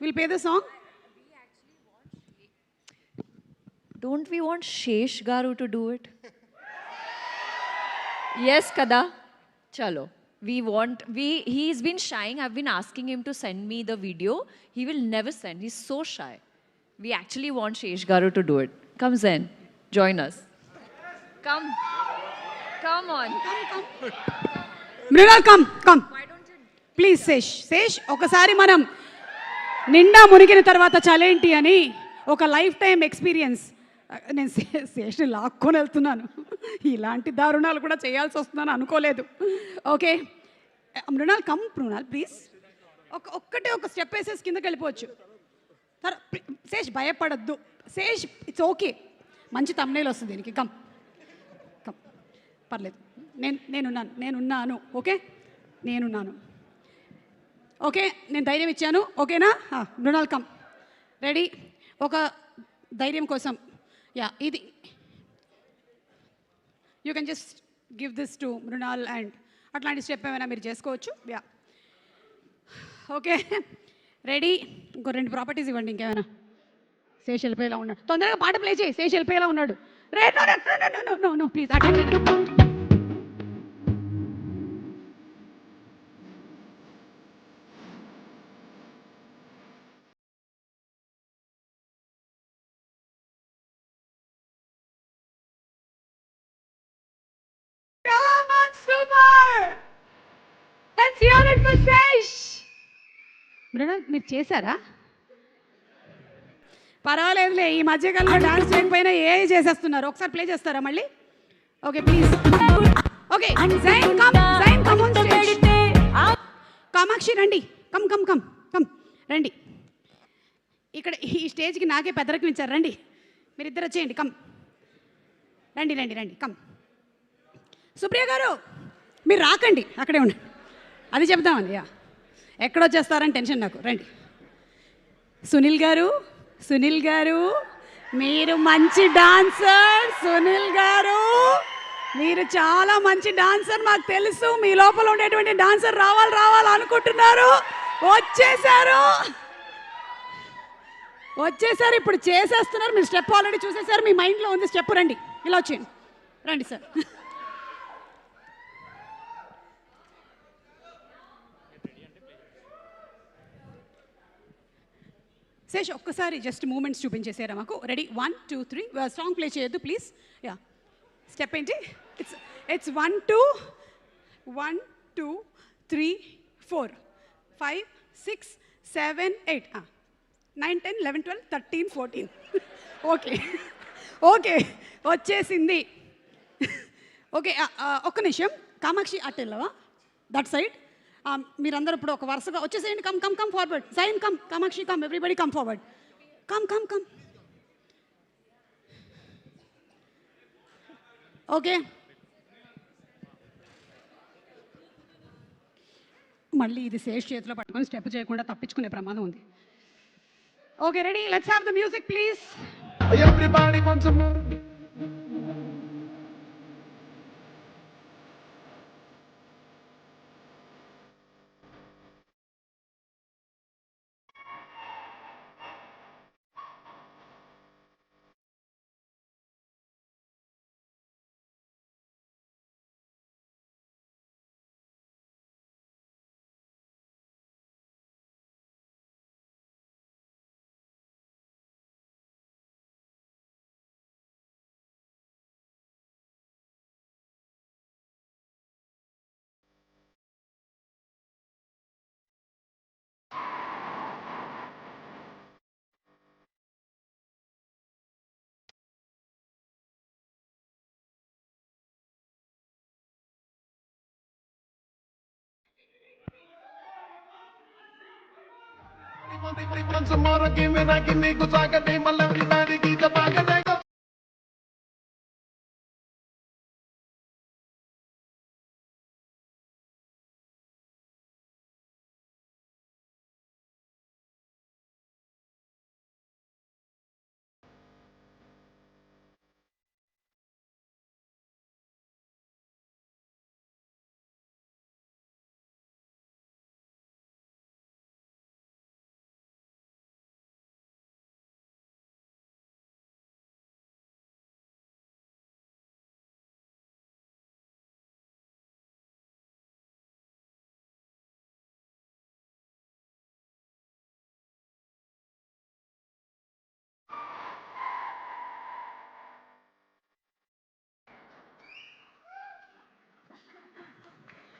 We'll play the song. Don't we want Shesh Garu to do it? Yes, Kada. Chalo. He's been shying. I've been asking him to send me the video. He will never send. He's so shy. We actually want Shesh Garu to do it. Come, Zen. Join us. Come. Come on. Mrinal, come. Please, Sesh, ఒకసారి మనం నిండా మునిగిన తర్వాత చలేంటి అని ఒక life time experience. నేను శేష్ని లాక్కొని వెళ్తున్నాను. ఇలాంటి దారుణాలు కూడా చేయాల్సి వస్తుందని అనుకోలేదు. Okay Mrunal, Mrunal please. ఒక్కటే ఒక స్టెప్ వేసేసి కిందకి వెళ్ళిపోవచ్చు. శేష్ భయపడద్దు. Sesh it's okay. మంచి తమ్నేల్ వస్తుంది దీనికి. కమ్ పర్లేదు. నేనున్నాను. ఓకే, నేనున్నాను. ఓకే, నేను ధైర్యం ఇచ్చాను. ఓకేనా? మృణాల్ కమ్. రెడీ? ఒక ధైర్యం కోసం ఇది you can just give this to Mrunal and అట్లాంటి స్టెప్ ఏమైనా మీరు చేసుకోవచ్చు. Okay ready? ఇంకో 2 ప్రాపర్టీస్ ఇవ్వండి. ఇంకేమైనా. శేష్ వెళ్ళిపోయేలా ఉన్నాడు. తొందరగా పాట ప్లే చేయి. శేష్ వెళ్ళిపోయేలా ఉన్నాడు. No please attend. మృణాల్ మీరు చేశారా? పర్వాలేదులే, ఈ మధ్యకాలంలో డాన్స్ చేయకపోయినా ఏ చేసేస్తున్నారు. ఒకసారి ప్లే చేస్తారా మళ్ళీ? Okay please. ఓకే కామాక్షి రండి. కమ్ రండి. ఇక్కడ ఈ స్టేజ్కి నాకే పెద్దరకం ఇచ్చారు. రండి మీరిద్దరు వచ్చేయండి. రండి కమ్. సుప్రియ గారు మీరు రాకండి, అక్కడే ఉండండి. అది చెప్దామండి. ఎక్కడొచ్చేస్తారని టెన్షన్ నాకు. రండి. సునీల్ గారు మీరు మంచి డాన్సర్. సునీల్ గారు మీరు చాలా మంచి డాన్సర్, మాకు తెలుసు. మీ లోపల ఉండేటువంటి డాన్సర్ రావాలి అనుకుంటున్నారు. వచ్చేసారు ఇప్పుడు చేసేస్తున్నారు. మీరు స్టెప్ ఆల్రెడీ చూసేసారు. మీ మైండ్లో ఉంది స్టెప్. రండి, ఇలా వచ్చేయండి. రండి సార్. శేష్ ఒక్కసారి జస్ట్ మూమెంట్స్ చూపించేసారా మాకు? రెడీ? 1 2 3. సాంగ్ ప్లే చేయొద్దు ప్లీజ్. స్టెప్ ఏంటి? ఇట్స్ 1 2 3 4 5 6 7 8 9 10 11 12 13 14. ఓకే వచ్చేసింది. ఓకే ఒక్క నిమిషం. కామాక్షి అట్ వెళ్ళవా? That side. మీరందరూ ఇప్పుడు ఒక వరుసగా వచ్చేసేయండి. Come forward. సైన్ come. Kamakshi come. Everybody come forward. Come. Okay మళ్ళీ ఇది శేష్ చేతిలో పట్టుకొని స్టెప్ చేయకుండా తప్పించుకునే ప్రమాదం ఉంది. Okay ready? Let's have the music please. Everybody wants some more. Once more, give me, go, I can make a talk, and name a lovely body, keep the back, and